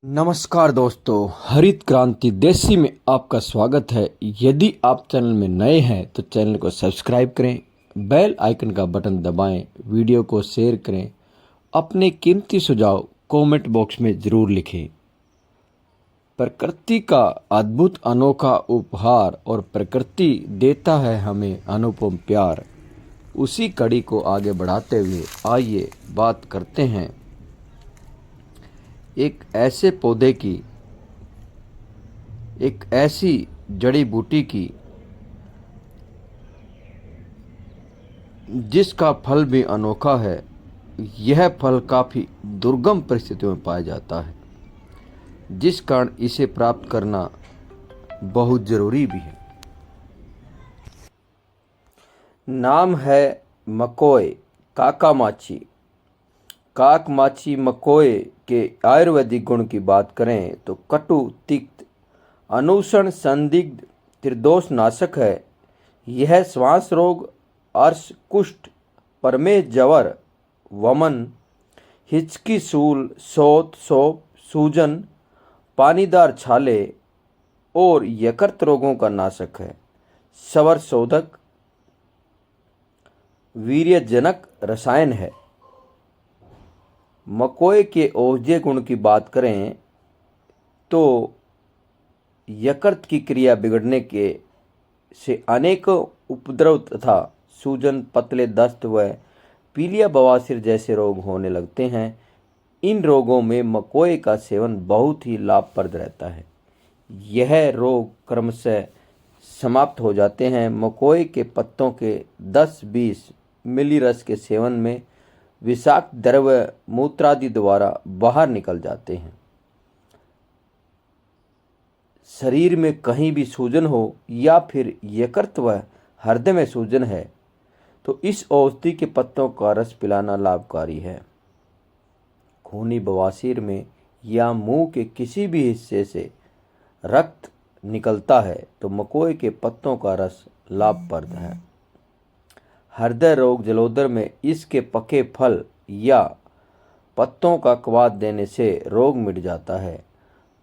नमस्कार दोस्तों, हरित क्रांति देसी में आपका स्वागत है। यदि आप चैनल में नए हैं तो चैनल को सब्सक्राइब करें, बेल आइकन का बटन दबाएं, वीडियो को शेयर करें, अपने कीमती सुझाव कमेंट बॉक्स में ज़रूर लिखें। प्रकृति का अद्भुत अनोखा उपहार और प्रकृति देता है हमें अनुपम प्यार। उसी कड़ी को आगे बढ़ाते हुए आइए बात करते हैं एक ऐसे पौधे की, एक ऐसी जड़ी बूटी की जिसका फल भी अनोखा है। यह फल काफ़ी दुर्गम परिस्थितियों में पाया जाता है, जिस कारण इसे प्राप्त करना बहुत ज़रूरी भी है। नाम है मकोए काकामाची। काकमाची मकोए के आयुर्वेदिक गुण की बात करें तो कटु, तिक्त, अनुषण, संदिग्ध, त्रिदोष नाशक है। यह श्वास रोग, अर्श, कुष्ठ, परमेह, जवर, वमन, हिचकी, सूल, शौथ, सोप, सूजन, पानीदार छाले और यकृत रोगों का नाशक है। सवर शोधक, वीर्यजनक रसायन है। मकोए के औषधीय गुण की बात करें तो यकृत की क्रिया बिगड़ने के से अनेक उपद्रव तथा सूजन, पतले, दस्त व पीलिया, बवासीर जैसे रोग होने लगते हैं। इन रोगों में मकोए का सेवन बहुत ही लाभप्रद रहता है। यह रोग क्रमशः समाप्त हो जाते हैं। मकोए के पत्तों के 10-20 मिली रस के सेवन में विषाक्त द्रव्य मूत्रादि द्वारा बाहर निकल जाते हैं। शरीर में कहीं भी सूजन हो या फिर यकृत व हृदय में सूजन है तो इस औषधि के पत्तों का रस पिलाना लाभकारी है। खूनी बवासीर में या मुंह के किसी भी हिस्से से रक्त निकलता है तो मकोए के पत्तों का रस लाभप्रद है। हृदय रोग, जलोदर में इसके पके फल या पत्तों का क्वाथ देने से रोग मिट जाता है।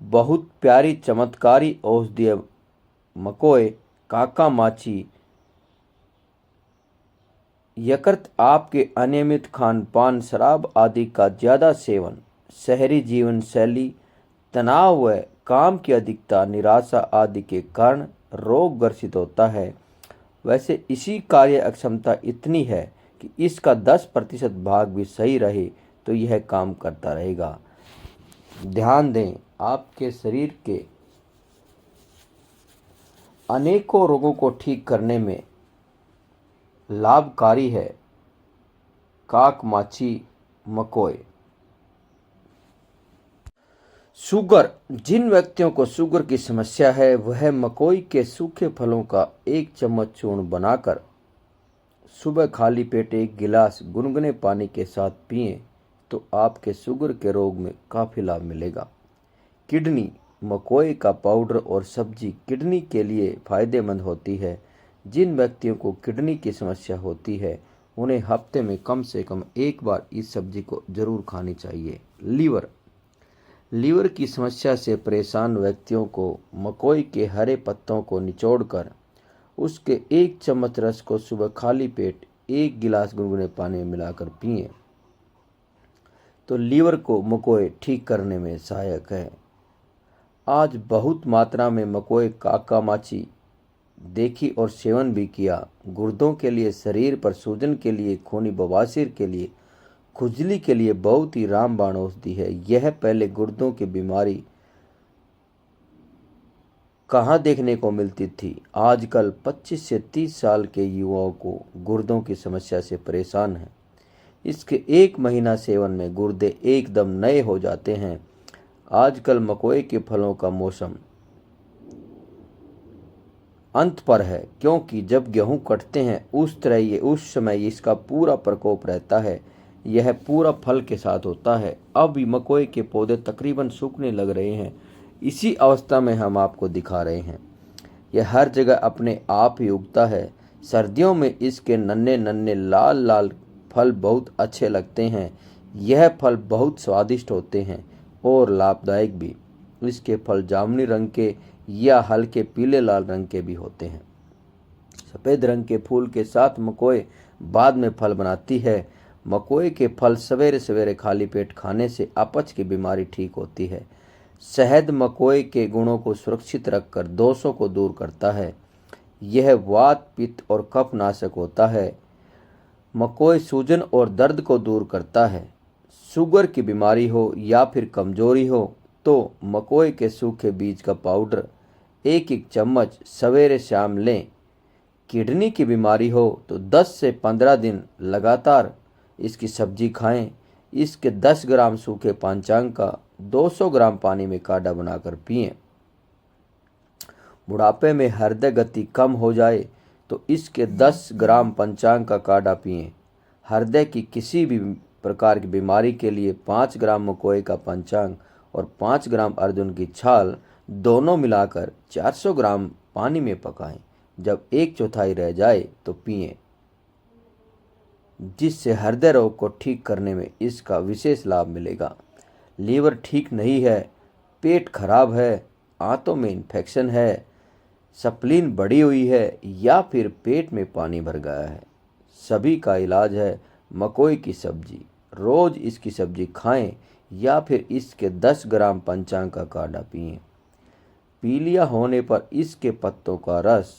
बहुत प्यारी चमत्कारी औषधीय मकोए काकामाची। यकृत, आपके अनियमित खान पान, शराब आदि का ज़्यादा सेवन, शहरी जीवन शैली, तनाव व काम की अधिकता, निराशा आदि के कारण रोग ग्रसित होता है। वैसे इसी कार्य अक्षमता इतनी है कि इसका 10% भाग भी सही रहे तो यह काम करता रहेगा। ध्यान दें, आपके शरीर के अनेकों रोगों को ठीक करने में लाभकारी है काकमाची मकोए। शुगर, जिन व्यक्तियों को शुगर की समस्या है वह मकोई के सूखे फलों का 1 चम्मच चूर्ण बनाकर सुबह खाली पेट 1 गिलास गुनगुने पानी के साथ पिएं तो आपके शुगर के रोग में काफ़ी लाभ मिलेगा। किडनी, मकोई का पाउडर और सब्जी किडनी के लिए फ़ायदेमंद होती है। जिन व्यक्तियों को किडनी की समस्या होती है उन्हें हफ्ते में कम से कम 1 बार इस सब्जी को ज़रूर खानी चाहिए। लीवर की समस्या से परेशान व्यक्तियों को मकोई के हरे पत्तों को निचोड़कर उसके 1 चम्मच रस को सुबह खाली पेट 1 गिलास गुनगुने पानी में मिलाकर पिएं तो लीवर को मकोई ठीक करने में सहायक है। आज बहुत मात्रा में मकोई काकामाची देखी और सेवन भी किया। गुर्दों के लिए, शरीर पर सूजन के लिए, खूनी बवासीर के लिए, खुजली के लिए बहुत ही रामबाण औषधि है। यह पहले गुर्दों की बीमारी कहाँ देखने को मिलती थी। आजकल 25 से 30 साल के युवाओं को गुर्दों की समस्या से परेशान हैं। इसके 1 महीना सेवन में गुर्दे एकदम नए हो जाते हैं। आजकल मकोई के फलों का मौसम अंत पर है, क्योंकि जब गेहूं कटते हैं उस समय इसका पूरा प्रकोप रहता है। यह पूरा फल के साथ होता है। अब मकोई के पौधे तकरीबन सूखने लग रहे हैं। इसी अवस्था में हम आपको दिखा रहे हैं। यह हर जगह अपने आप ही उगता है। सर्दियों में इसके नन्हे नन्हे लाल लाल फल बहुत अच्छे लगते हैं। यह फल बहुत स्वादिष्ट होते हैं। और लाभदायक भी। इसके फल जामुनी रंग के या हल्के पीले लाल रंग के भी होते हैं। सफ़ेद रंग के फूल के साथ मकोए बाद में फल बनाती है। मकोए के फल सवेरे सवेरे खाली पेट खाने से अपच की बीमारी ठीक होती है। शहद मकोए के गुणों को सुरक्षित रखकर दोषों को दूर करता है। यह वात पित्त और कफ नाशक होता है। मकोए सूजन और दर्द को दूर करता है। शुगर की बीमारी हो या फिर कमजोरी हो तो मकोए के सूखे बीज का पाउडर 1-1 चम्मच सवेरे शाम लें। किडनी की बीमारी हो तो 10 से 15 दिन लगातार इसकी सब्जी खाएं। इसके 10 ग्राम सूखे पांचांग का 200 ग्राम पानी में काढ़ा बनाकर पिएं। बुढ़ापे में हृदय गति कम हो जाए तो इसके 10 ग्राम पंचांग का काढ़ा पिएं। हृदय की किसी भी प्रकार की बीमारी के लिए 5 ग्राम मकोए का पंचांग और 5 ग्राम अर्जुन की छाल दोनों मिलाकर 400 ग्राम पानी में पकाएं। जब 1/4 रह जाए तो पिएं, जिससे हृदय रोग को ठीक करने में इसका विशेष लाभ मिलेगा। लीवर ठीक नहीं है, पेट खराब है, आंतों में इन्फेक्शन है, स्प्लीन बढ़ी हुई है या फिर पेट में पानी भर गया है, सभी का इलाज है मकोई की सब्जी। रोज इसकी सब्जी खाएं या फिर इसके 10 ग्राम पंचांग का काढ़ा पिएं। पीलिया होने पर इसके पत्तों का रस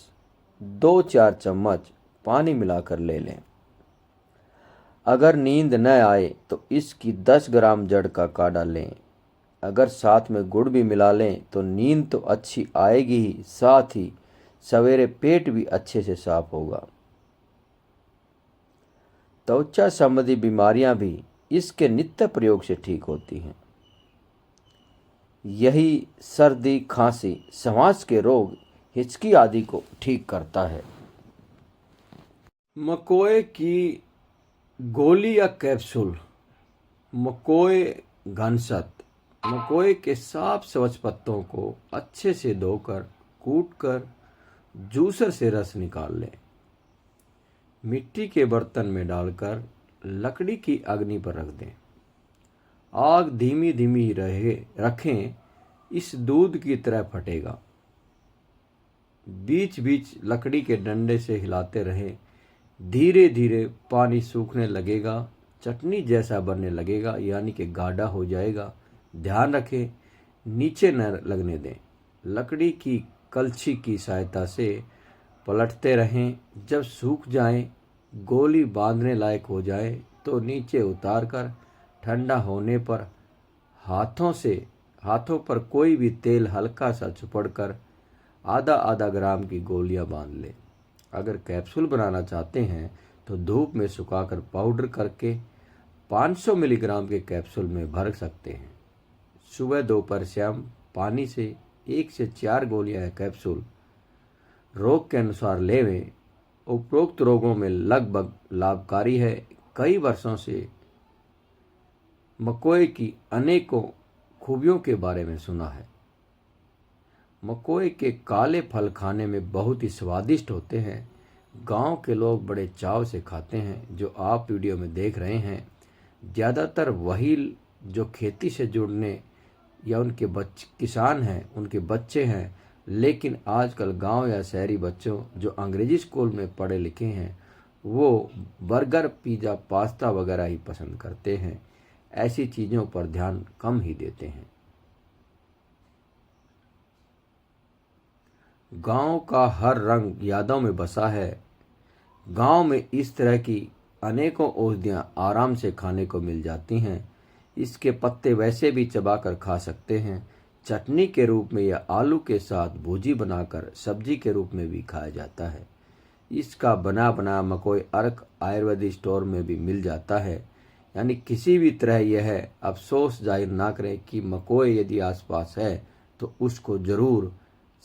2-4 चम्मच पानी मिलाकर ले लें। अगर नींद न आए तो इसकी 10 ग्राम जड़ का काढ़ा लें। अगर साथ में गुड़ भी मिला लें तो नींद तो अच्छी आएगी ही, साथ ही सवेरे पेट भी अच्छे से साफ होगा। त्वचा संबंधी बीमारियां भी इसके नित्य प्रयोग से ठीक होती हैं। यही सर्दी, खांसी, सांस के रोग, हिचकी आदि को ठीक करता है। मकोए की गोली या कैप्सूल। मकोए घनसत। मकोए के साफ स्वच्छ पत्तों को अच्छे से धोकर कूटकर जूसर से रस निकाल लें। मिट्टी के बर्तन में डालकर लकड़ी की अग्नि पर रख दें। आग धीमी धीमी रखें, इस दूध की तरह फटेगा। बीच बीच लकड़ी के डंडे से हिलाते रहें। धीरे धीरे पानी सूखने लगेगा, चटनी जैसा बनने लगेगा, यानी कि गाढ़ा हो जाएगा। ध्यान रखें नीचे न लगने दें। लकड़ी की कलछी की सहायता से पलटते रहें। जब सूख जाएं, गोली बांधने लायक हो जाए तो नीचे उतार कर ठंडा होने पर हाथों पर कोई भी तेल हल्का सा चुपड़कर आधा ग्राम की गोलियां बांध लें। अगर कैप्सूल बनाना चाहते हैं तो धूप में सुखाकर पाउडर करके 500 मिलीग्राम के कैप्सूल में भर सकते हैं। सुबह दोपहर शाम पानी से 1 से 4 गोलियां कैप्सूल रोग के अनुसार लेवें। उपरोक्त रोगों में लगभग लाभकारी है। कई वर्षों से मकोए की अनेकों खूबियों के बारे में सुना है। मकोए के काले फल खाने में बहुत ही स्वादिष्ट होते हैं। गांव के लोग बड़े चाव से खाते हैं। जो आप वीडियो में देख रहे हैं ज़्यादातर वही जो खेती से जुड़ने या उनके किसान हैं, उनके बच्चे हैं। लेकिन आजकल गांव या शहरी बच्चों जो अंग्रेजी स्कूल में पढ़े लिखे हैं वो बर्गर, पिज़्ज़ा, पास्ता वगैरह ही पसंद करते हैं। ऐसी चीज़ों पर ध्यान कम ही देते हैं। गांव का हर रंग यादों में बसा है। गांव में इस तरह की अनेकों औषधियाँ आराम से खाने को मिल जाती हैं। इसके पत्ते वैसे भी चबाकर खा सकते हैं, चटनी के रूप में या आलू के साथ भुजी बनाकर सब्जी के रूप में भी खाया जाता है। इसका बना मकोई अर्क आयुर्वेदिक स्टोर में भी मिल जाता है। यानी किसी भी तरह यह अफसोस जाहिर ना करें कि मकोई यदि आसपास है तो उसको ज़रूर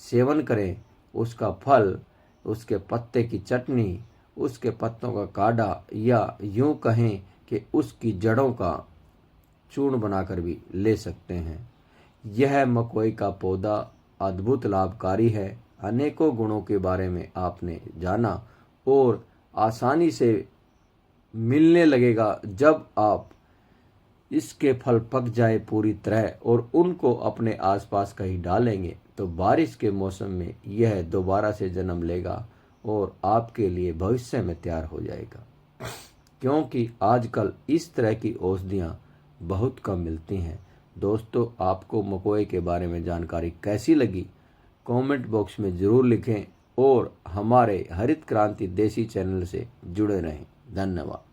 सेवन करें। उसका फल, उसके पत्ते की चटनी, उसके पत्तों का काढ़ा या यूँ कहें कि उसकी जड़ों का चूर्ण बनाकर भी ले सकते हैं। यह मकोई का पौधा अद्भुत लाभकारी है। अनेकों गुणों के बारे में आपने जाना और आसानी से मिलने लगेगा जब आप इसके फल पक जाए पूरी तरह और उनको अपने आसपास कहीं डालेंगे तो बारिश के मौसम में यह दोबारा से जन्म लेगा और आपके लिए भविष्य में तैयार हो जाएगा। क्योंकि आजकल इस तरह की औषधियाँ बहुत कम मिलती हैं। दोस्तों, आपको मकोई के बारे में जानकारी कैसी लगी कमेंट बॉक्स में ज़रूर लिखें और हमारे हरित क्रांति देसी चैनल से जुड़े रहें। धन्यवाद।